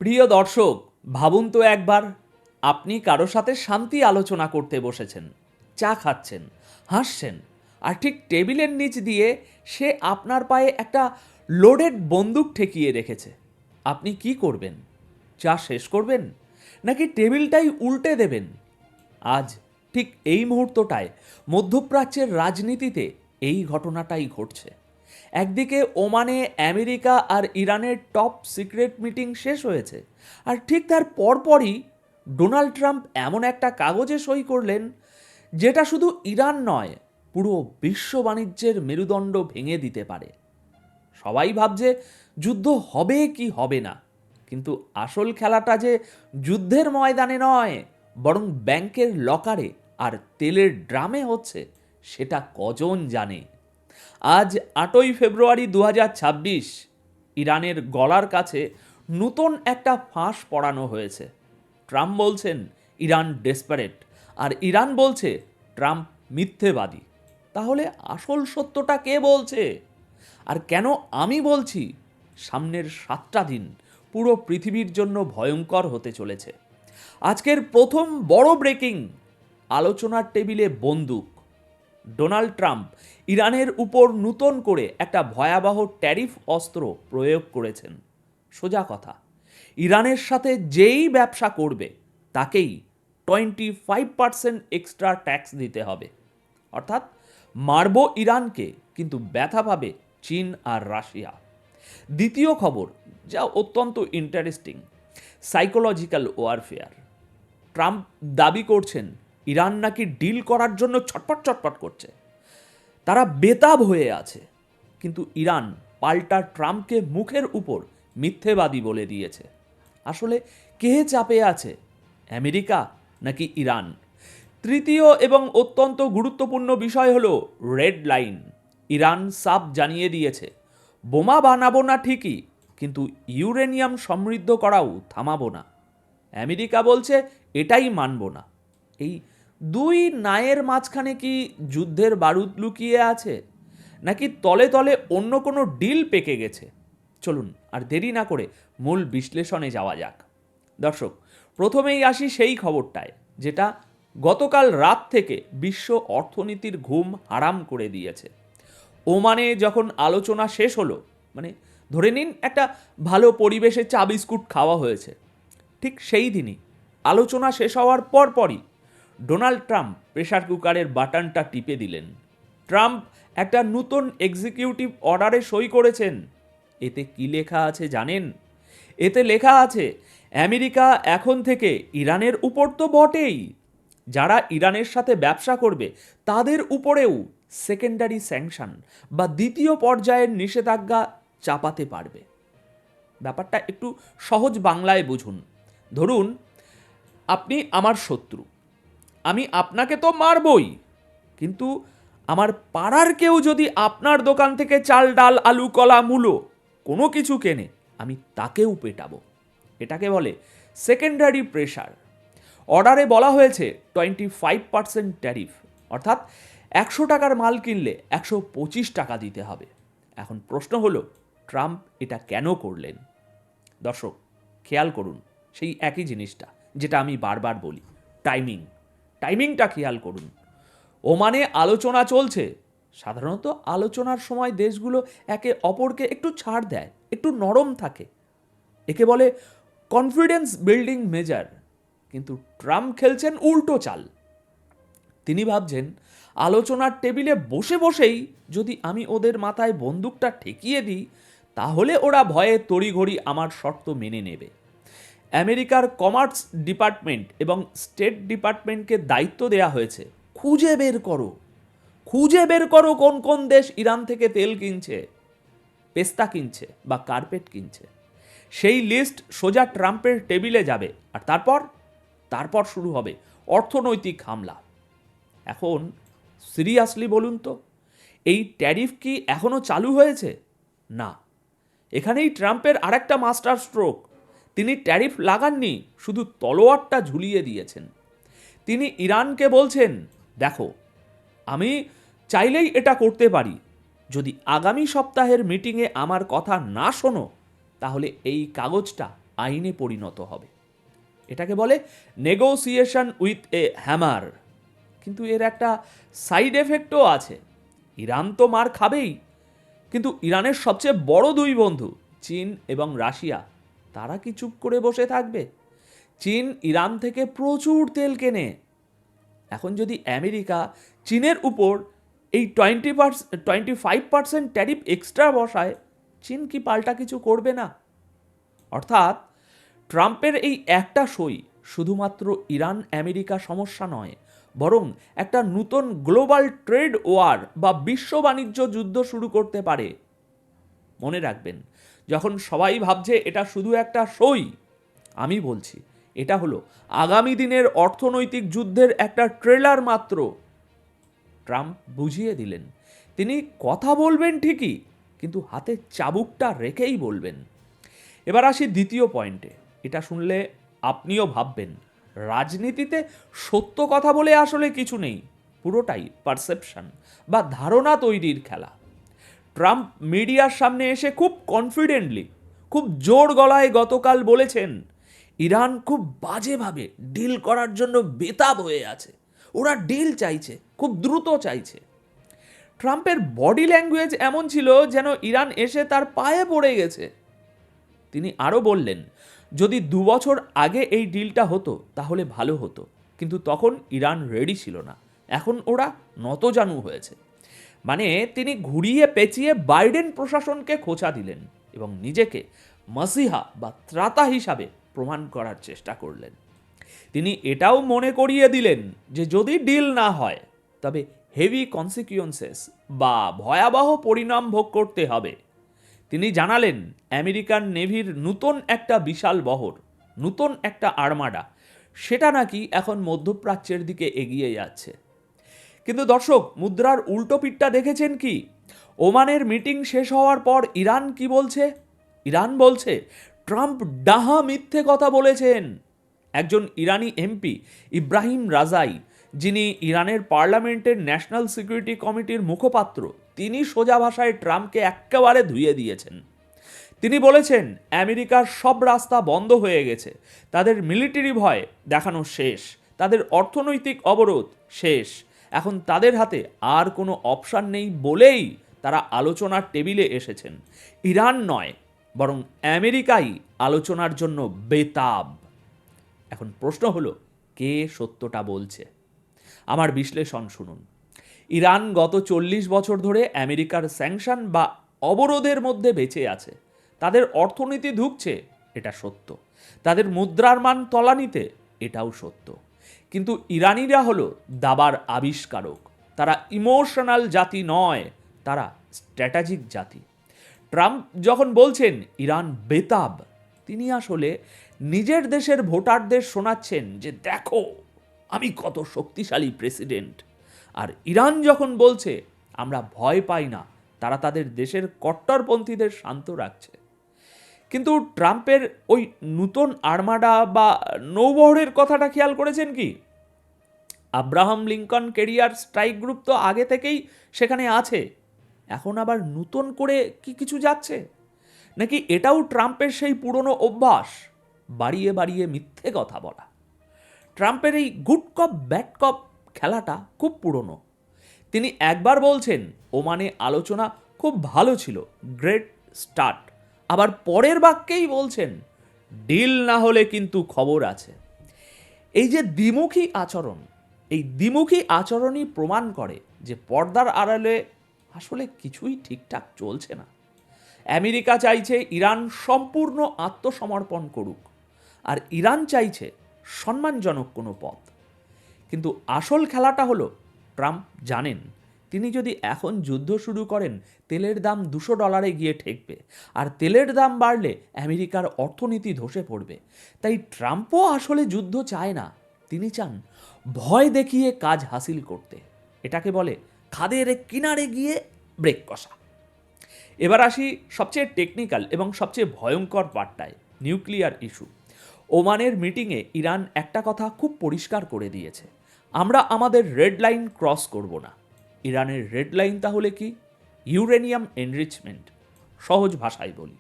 প্রিয় দর্শক, ভাবুন তো একবার, আপনি কারো সাথে শান্তি আলোচনা করতে বসেছেন, চা খাচ্ছেন, হাসছেন, আর ঠিক টেবিলের নিচ দিয়ে সে আপনার পায়ে একটা লোডেড বন্দুক ঠেকিয়ে রেখেছে। আপনি কি করবেন? চা শেষ করবেন, নাকি টেবিলটাই উল্টে দেবেন? আজ ঠিক এই মুহূর্তটায় মধ্যপ্রাচ্যের রাজনীতিতে এই ঘটনাটাই ঘটছে। একদিকে ওমানে আমেরিকা আর ইরানের টপ সিক্রেট মিটিং শেষ হয়েছে, আর ঠিক তার পরপরই ডোনাল্ড ট্রাম্প এমন একটা কাগজে সই করলেন যেটা শুধু ইরান নয়, পুরো বিশ্ব বাণিজ্যের মেরুদণ্ড ভেঙে দিতে পারে। সবাই ভাবছে যুদ্ধ হবে কি হবে না, কিন্তু আসল খেলাটা যে যুদ্ধের ময়দানে নয়, বরং ব্যাংকের লকারে আর তেলের ড্রামে হচ্ছে, সেটা কজন জানে? আজ 8ই ফেব্রুয়ারি 2026, ইরানের গলার কাছে নতুন একটা ফাঁস পড়ানো হয়েছে। ট্রাম্প বলছেন ইরান ডেসপারেট, আর ইরান বলছে ট্রাম্প মিথ্যেবাদী। তাহলে আসল সত্যটা কে বলছে? আর কেন আমি বলছি সামনের 7টা দিন পুরো পৃথিবীর জন্য ভয়ঙ্কর হতে চলেছে? আজকের প্রথম বড় ব্রেকিং, আলোচনার টেবিলে বন্দুক। ডোনাল্ড ট্রাম্প ইরানের উপর নতুন করে একটা ভয়াবহ ট্যারিফ অস্ত্র প্রয়োগ করেছেন। সোজা কথা, ইরানের সাথে যেই ব্যবসা করবে তাকেই 25% এক্সট্রা ট্যাক্স দিতে হবে। অর্থাৎ মারব ইরানকে, কিন্তু ব্যথা পাবে চীন আর রাশিয়া। দ্বিতীয় খবর, যা অত্যন্ত ইন্টারেস্টিং, সাইকোলজিক্যাল ওয়ারফেয়ার। ট্রাম্প দাবি করছেন ইরান নাকি ডিল করার জন্য ছটপট ছটপট করছে, তারা বেতাব হয়ে আছে। কিন্তু ইরান পাল্টা ট্রাম্পকে মুখের উপর মিথ্যেবাদী বলে দিয়েছে। আসলে কে চাপে আছে, আমেরিকা নাকি ইরান? তৃতীয় এবং অত্যন্ত গুরুত্বপূর্ণ বিষয় হলো রেড লাইন। ইরান সাফ জানিয়ে দিয়েছে, বোমা বানাবো না ঠিকই, কিন্তু ইউরেনিয়াম সমৃদ্ধ করাও থামাবো না। আমেরিকা বলছে এটাই মানব না। এই দুই নায়ের মাঝখানে কি যুদ্ধের বারুদ লুকিয়ে আছে, নাকি তলে তলে অন্য কোনো ডিল পেকে গেছে? চলুন আর দেরি না করে মূল বিশ্লেষণে যাওয়া যাক। দর্শক, প্রথমেই আসি সেই খবরটায় যেটা গতকাল রাত থেকে বিশ্ব অর্থনীতির ঘুম হারাম করে দিয়েছে। ওমানে যখন আলোচনা শেষ হলো, মানে ধরে নিন একটা ভালো পরিবেশে চা বিস্কুট খাওয়া হয়েছে, ঠিক সেই দিনই আলোচনা শেষ হওয়ার পরপরই ডোনাল্ড ট্রাম্প প্রেসার কুকারের বাটনটা টিপে দিলেন। ট্রাম্প একটা নতুন এক্সিকিউটিভ অর্ডারে সই করেছেন। এতে কি লেখা আছে জানেন? এতে লেখা আছে আমেরিকা এখন থেকে ইরানের উপর তো বটেই, যারা ইরানের সাথে ব্যবসা করবে তাদের উপরেও সেকেন্ডারি স্যাংশন বা দ্বিতীয় পর্যায়ের নিষেধাজ্ঞা চাপাতে পারবে। ব্যাপারটা একটু সহজ বাংলায় বুঝুন। ধরুন আপনি আমার শত্রু, আমি আপনাকে তো মারবই, কিন্তু আমার পাড়ার কেউ যদি আপনার দোকান থেকে চাল ডাল আলু কলা মূলো কোনো কিছু কেনে, আমি তাকেও পেটাবো। এটাকে বলে সেকেন্ডারি প্রেশার। অর্ডারে বলা হয়েছে 25% ট্যারিফ, অর্থাৎ 100 টাকার মাল কিনলে 125 টাকা দিতে হবে। এখন প্রশ্ন হলো, ট্রাম্প এটা কেন করলেন? দর্শক, খেয়াল করুন সেই একই জিনিসটা যেটা আমি বারবার বলি, টাইমিংটা খেয়াল করুন। ওমানে আলোচনা চলছে। সাধারণত আলোচনার সময় দেশগুলো একে অপরকে একটু ছাড় দেয়, একটু নরম থাকে, একে বলে কনফিডেন্স বিল্ডিং মেজার। কিন্তু ট্রাম্প খেলছেন উল্টো চাল। তিনি ভাবছেন আলোচনার টেবিলে বসে বসেই যদি আমি ওদের মাথায় বন্দুকটা ঠেকিয়ে দিই, তাহলে ওরা ভয়ে তড়িঘড়ি আমার শর্ত মেনে নেবে। আমেরিকার কমার্স ডিপার্টমেন্ট এবং স্টেট ডিপার্টমেন্টকে দায়িত্ব দেওয়া হয়েছে, খুঁজে বের করো কোন কোন দেশ ইরান থেকে তেল কিনছে, পেস্তা কিনছে বা কার্পেট কিনছে। সেই লিস্ট সোজা ট্রাম্পের টেবিলে যাবে, আর তারপর শুরু হবে অর্থনৈতিক হামলা। এখন সিরিয়াসলি বলুন তো, এই ট্যারিফ কি এখনো চালু হয়েছে? না। এখানেই ট্রাম্পের আরেকটা মাস্টার স্ট্রোক। তিনি ট্যারিফ লাগাননি, শুধু তলোয়ারটা ঝুলিয়ে দিয়েছেন। তিনি ইরানকে বলছেন, দেখো, আমি চাইলেই এটা করতে পারি, যদি আগামী সপ্তাহের মিটিংয়ে আমার কথা না শোনো, তাহলে এই কাগজটা আইনে পরিণত হবে। এটাকে বলে নেগোসিয়েশন উইথ এ হ্যামার। কিন্তু এর একটা সাইড এফেক্টও আছে। ইরান তো মার খাবেই, কিন্তু ইরানের সবচেয়ে বড় দুই বন্ধু চীন এবং রাশিয়া, তারা কি চুপ করে বসে থাকবে? চীন ইরান থেকে প্রচুর তেল কেনে। এখন যদি আমেরিকা চীনের উপর এই 25% ট্যারিফ এক্সট্রা বসায়, চীন কি পাল্টা কিছু করবে না? অর্থাৎ ট্রাম্পের এই একটা সই শুধুমাত্র ইরান আমেরিকা সমস্যা নয়, বরং একটা নতুন গ্লোবাল ট্রেড ওয়ার বা বিশ্ব বাণিজ্য যুদ্ধ শুরু করতে পারে। মনে রাখবেন, যখন সবাই ভাবছে এটা শুধু একটা সই, আমি বলছি এটা হলো আগামী দিনের অর্থনৈতিক যুদ্ধের একটা ট্রেলার মাত্র। ট্রাম্প বুঝিয়ে দিলেন তিনি কথা বলবেন ঠিকই, কিন্তু হাতে চাবুকটা রেখেই বলবেন। এবার আসি দ্বিতীয় পয়েন্টে। এটা শুনলে আপনিও ভাববেন, রাজনীতিতে সত্য কথা বলে আসলে কিছু নেই, পুরোটাই পারসেপশন বা ধারণা তৈরির খেলা। ট্রাম্প মিডিয়ার সামনে এসে খুব কনফিডেন্টলি, খুব জোর গলায় গতকাল বলেছেন ইরান খুব বাজেভাবে ডিল করার জন্য বেতাব হয়ে আছে, ওরা ডিল চাইছে, খুব দ্রুত চাইছে। ট্রাম্পের বডি ল্যাঙ্গুয়েজ এমন ছিল যেন ইরান এসে তার পায়ে পড়ে গেছে। তিনি আরও বললেন, যদি 2 বছর আগে এই ডিলটা হতো তাহলে ভালো হতো, কিন্তু তখন ইরান রেডি ছিল না, এখন ওরা নতজানু হয়েছে। মানে তিনি ঘুরিয়ে পেঁচিয়ে বাইডেন প্রশাসনকে খোঁচা দিলেন এবং নিজেকে মাসিহা বা ত্রাতা হিসাবে প্রমাণ করার চেষ্টা করলেন। তিনি এটাও মনে করিয়ে দিলেন যে যদি ডিল না হয় তবে হেভি কনসিকুয়েন্সেস বা ভয়াবহ পরিণাম ভোগ করতে হবে। তিনি জানালেন আমেরিকান নেভির নতুন একটা বিশাল বহর, নতুন একটা আর্মাডা, সেটা নাকি এখন মধ্যপ্রাচ্যের দিকে এগিয়ে যাচ্ছে। কিন্তু দর্শক, মুদ্রার উল্টো পিঠটা দেখেছেন কি? ওমানের মিটিং শেষ হওয়ার পর ইরান কি বলছে? ইরান বলছে ট্রাম্প ডাহা মিথ্যে কথা বলেছেন। একজন ইরানি এমপি ইব্রাহিম রাজাই, যিনি ইরানের পার্লামেন্টের ন্যাশনাল সিকিউরিটি কমিটির মুখপাত্র, তিনি সোজা ভাষায় ট্রাম্পকে একেবারে ধুয়ে দিয়েছেন। তিনি বলেছেন আমেরিকার সব রাস্তা বন্ধ হয়ে গেছে, তাদের মিলিটারি ভয় দেখানো শেষ, তাদের অর্থনৈতিক অবরোধ শেষ, এখন তাদের হাতে আর কোনো অপশান নেই বলেই তারা আলোচনার টেবিলে এসেছেন। ইরান নয়, বরং আমেরিকাই আলোচনার জন্য বেতাব। এখন প্রশ্ন হলো, কে সত্যটা বলছে? আমার বিশ্লেষণ শুনুন। ইরান গত 40 বছর ধরে আমেরিকার স্যাংশন বা অবরোধের মধ্যে বেঁচে আছে। তাদের অর্থনীতি ধুঁকছে, এটা সত্য। তাদের মুদ্রার মান তলানিতে, এটাও সত্য। কিন্তু ইরানিরা হলো দাবার আবিষ্কারক। তারা ইমোশনাল জাতি নয়, তারা স্ট্র্যাটেজিক জাতি। ট্রাম্প যখন বলছেন ইরান বেতাব, তিনি আসলে নিজের দেশের ভোটারদের শোনাচ্ছেন যে দেখো আমি কত শক্তিশালী প্রেসিডেন্ট। আর ইরান যখন বলছে আমরা ভয় পাই না, তারা তাদের দেশের কট্টরপন্থীদের শান্ত রাখছে। কিন্তু ট্রাম্পের ওই নতুন আর্মাডা বা নৌবহরের কথাটা খেয়াল করেছেন কি? Abraham Lincoln career strike group তো আগে থেকেই সেখানে আছে, এখন আবার নতুন করে কি কিছু যাচ্ছে? নাকি এটাও ট্রাম্পের সেই পুরনো অভ্যাস, বাড়িয়ে বাড়িয়ে মিথ্যে কথা বলা? ট্রাম্পের এই গুড কপ ব্যাড কপ খেলাটা খুব পুরনো। তিনি একবার বলছেন ওমানে আলোচনা খুব ভালো ছিল, গ্রেট স্টার্ট, আবার পরের বাক্যেই বলছেন ডিল না হলে কিন্তু খবর আছে। এই যে দ্বিমুখী আচরণ, এই দ্বিমুখী আচরণই প্রমাণ করে যে পর্দার আড়ালে আসলে কিছুই ঠিকঠাক চলছে না। আমেরিকা চাইছে ইরান সম্পূর্ণ আত্মসমর্পণ করুক, আর ইরান চাইছে সম্মানজনক কোনো পথ। কিন্তু আসল খেলাটা হলো, ট্রাম্প জানেন তিনি যদি এখন যুদ্ধ শুরু করেন তেলের দাম $200 গিয়ে ঠেকবে, আর তেলের দাম বাড়লে আমেরিকার অর্থনীতি ধসে পড়বে। তাই ট্রাম্পও আসলে যুদ্ধ চায় না, তিনি চান ভয় দেখিয়ে কাজ হাসিল করতে। এটাকে বলে খাদের কিনারে গিয়ে ব্রেক কষা। এবার আসি সবচেয়ে টেকনিক্যাল এবং সবচেয়ে ভয়ঙ্কর পার্টটায়, নিউক্লিয়ার ইস্যু। ওমানের মিটিংয়ে ইরান একটা কথা খুব পরিষ্কার করে দিয়েছে, আমরা আমাদের রেড লাইন ক্রস করব না। ইরানের রেড লাইন তাহলে কি? Uranium enrichment. সহজ ভাষায় বলি,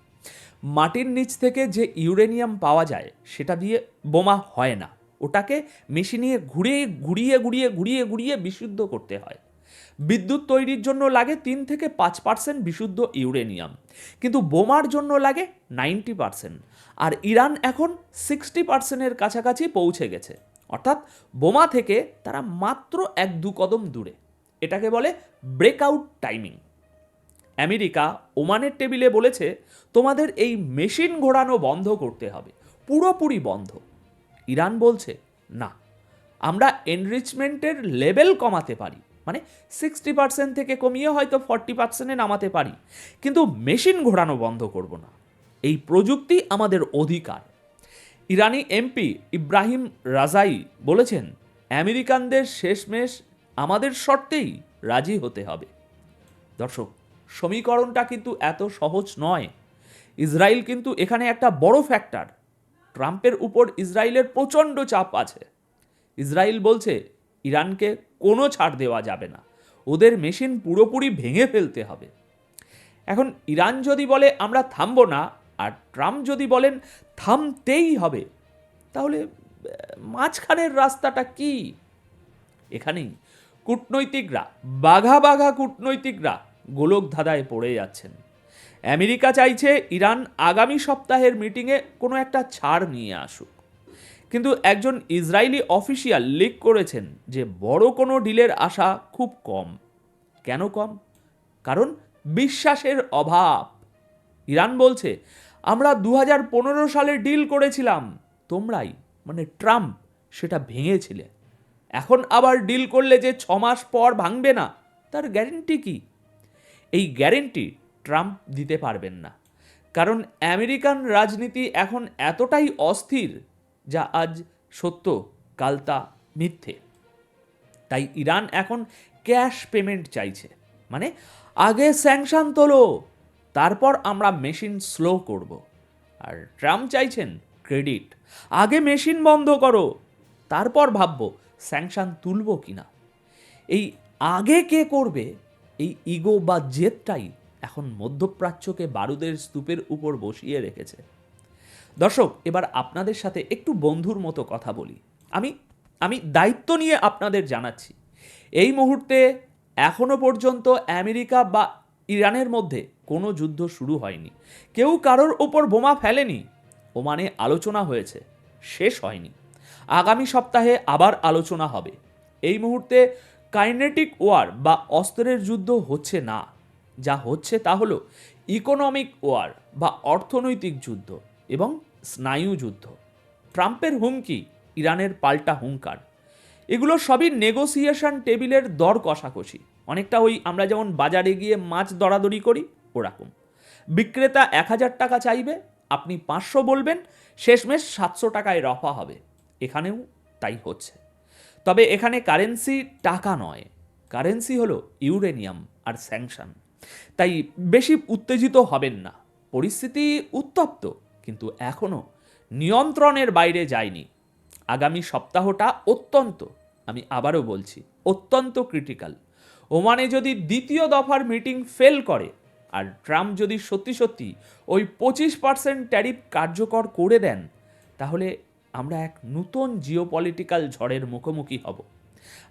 মাটির নিচ থেকে যে ইউরেনিয়াম পাওয়া যায় সেটা দিয়ে বোমা হয় না, ওটাকে মেশিনে ঘুরিয়ে বিশুদ্ধ করতে হয়। বিদ্যুৎ তৈরির জন্য লাগে 3-5% বিশুদ্ধ ইউরেনিয়াম, কিন্তু বোমার জন্য লাগে 90%। আর ইরান এখন 60%-এর কাছাকাছি পৌঁছে গেছে, অর্থাৎ বোমা থেকে তারা মাত্র 1-2 কদম দূরে। এটাকে বলে ব্রেকআউট টাইমিং। আমেরিকা ওমানের টেবিলে বলেছে তোমাদের এই মেশিন ঘোরানো বন্ধ করতে হবে, পুরোপুরি বন্ধ। ইরান বলছে না, আমরা এনরিচমেন্টের লেভেল কমাতে পারি, মানে 60% থেকে কমিয়ে হয়তো 40%-এ নামাতে পারি, কিন্তু মেশিন ঘোরানো বন্ধ করব না। এই প্রযুক্তি আমাদের অধিকার। ইরানি এমপি ইব্রাহিম রাজাই বলেছেন আমেরিকানদের শেষমেশ আমাদের শর্তেই রাজি হতে হবে। দর্শক, সমীকরণটা কিন্তু এত সহজ নয়। ইসরায়েল কিন্তু এখানে একটা বড় ফ্যাক্টর। ট্রাম্পের উপর ইসরায়েলের প্রচণ্ড চাপ আছে। ইসরায়েল বলছে ইরানকে কোনো ছাড় দেওয়া যাবে না, ওদের মেশিন পুরোপুরি ভেঙে ফেলতে হবে। এখন ইরান যদি বলে আমরা থামবো না, আর ট্রাম্প যদি বলেন থামতেই হবে, তাহলে মাঝখানের রাস্তাটা কি? এখানেই কূটনৈতিকরা বাঘা কূটনৈতিকরা গোলক ধাঁধায় পড়ে যাচ্ছেন। আমেরিকা চাইছে ইরান আগামী সপ্তাহের মিটিংয়ে কোনো একটা ছাড় নিয়ে আসুক, কিন্তু একজন ইসরায়েলি অফিসিয়াল লিক করেছেন যে বড় কোনো ডিলের আশা খুব কম। কেন কম? কারণ বিশ্বাসের অভাব। ইরান বলছে আমরা 2015 সালে ডিল করেছিলাম, তোমরাই মানে ট্রাম্প সেটা ভেঙেছিলে। এখন আবার ডিল করলে যে 6 মাস পর ভাঙবে না, তার গ্যারেন্টি কি? এই গ্যারেন্টি ট্রাম্প দিতে পারবেন না, কারণ আমেরিকান রাজনীতি এখন এতটাই অস্থির, যা আজ সত্য কাল তা মিথ্যে। তাই ইরান এখন ক্যাশ পেমেন্ট চাইছে, মানে আগে স্যাংশন তোলো, তারপর আমরা মেশিন স্লো করব। আর ট্রাম্প চাইছেন ক্রেডিট, আগে মেশিন বন্ধ করো, তারপর ভাববো স্যাংশন তুলব কিনা। এই আগে কে করবে, এই ইগো বা জেদটাই এখন মধ্যপ্রাচ্যকে বারুদের স্তূপের উপর বসিয়ে রেখেছে। দর্শক, এবার আপনাদের সাথে একটু বন্ধুর মতো কথা বলি। আমি দায়িত্ব নিয়ে আপনাদের জানাচ্ছি, এই মুহূর্তে এখনো পর্যন্ত আমেরিকা বা ইরানের মধ্যে কোনো যুদ্ধ শুরু হয়নি, কেউ কারোর ওপর বোমা ফেলেনি। ওমানে আলোচনা হয়েছে, শেষ হয়নি। আগামী সপ্তাহে আবার আলোচনা হবে। এই মুহূর্তে কাইনেটিক ওয়ার বা অস্ত্রের যুদ্ধ হচ্ছে না, যা হচ্ছে তা হলো ইকোনমিক ওয়ার বা অর্থনৈতিক যুদ্ধ এবং স্নায়ু যুদ্ধ। ট্রাম্পের হুমকি, ইরানের পাল্টা হুঙ্কার, এগুলো সবই নেগোসিয়েশন টেবিলের দর কষাকষি। অনেকটা ওই আমরা যেমন বাজারে গিয়ে মাছ দরাদরি করি ওরকম। বিক্রেতা 1000 টাকা চাইবে, আপনি 500 বলবেন, শেষমেশ 700 টাকায় রফা হবে। এখানেও তাই হচ্ছে। তবে এখানে কারেন্সি টাকা নয়, কারেন্সি হলো ইউরেনিয়াম আর স্যাংশন। তাই বেশি উত্তেজিত হবেন না। পরিস্থিতি উত্তপ্ত, কিন্তু এখনও নিয়ন্ত্রণের বাইরে যায়নি। আগামী সপ্তাহটা আমি আবারও বলছি, অত্যন্ত ক্রিটিক্যাল। ওমানে যদি দ্বিতীয় দফার মিটিং ফেল করে আর ট্রাম্প যদি সত্যি ওই 25% ট্যারিফ কার্যকর করে দেন, তাহলে আমরা এক নতুন জিওপলিটিক্যাল ঝড়ের মুখোমুখি হব।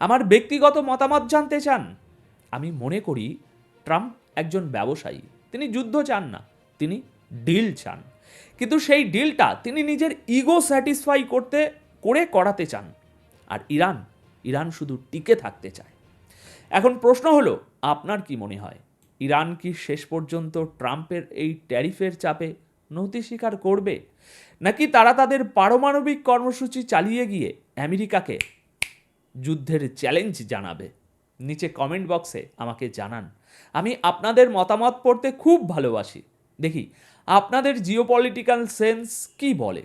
আমার ব্যক্তিগত মতামত জানতে চান? আমি মনে করি ট্রাম্প একজন ব্যবসায়ী, তিনি যুদ্ধ চান না, তিনি ডিল চান। কিন্তু সেই ডিলটা তিনি নিজের ইগো স্যাটিসফাই করাতে চান। আর ইরান শুধু টিকে থাকতে চায়। এখন প্রশ্ন হলো, আপনার কি মনে হয়, ইরান কি শেষ পর্যন্ত ট্রাম্পের এই ট্যারিফের চাপে নতি স্বীকার করবে, নাকি তারা তাদের পারমাণবিক কর্মসূচি চালিয়ে গিয়ে আমেরিকাকে যুদ্ধের চ্যালেঞ্জ জানাবে? নিচে কমেন্ট বক্সে আমাকে জানান। আমি আপনাদের মতামত পড়তে খুব ভালোবাসি। দেখি আপনাদের জিওপলিটিক্যাল সেন্স কি বলে।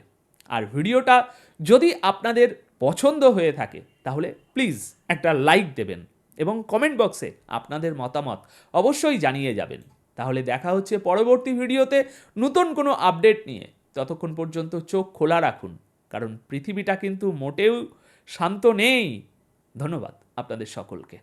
আর ভিডিওটা যদি আপনাদের পছন্দ হয়ে থাকে তাহলে প্লিজ একটা লাইক দেবেন এবং কমেন্ট বক্সে আপনাদের মতামত অবশ্যই জানিয়ে যাবেন। তাহলে দেখা হচ্ছে পরবর্তী ভিডিওতে নতুন কোনো আপডেট নিয়ে। ততক্ষণ পর্যন্ত চোখ খোলা রাখুন, কারণ পৃথিবীটা কিন্তু মোটেও শান্ত নেই। ধন্যবাদ আপনাদের সকলকে।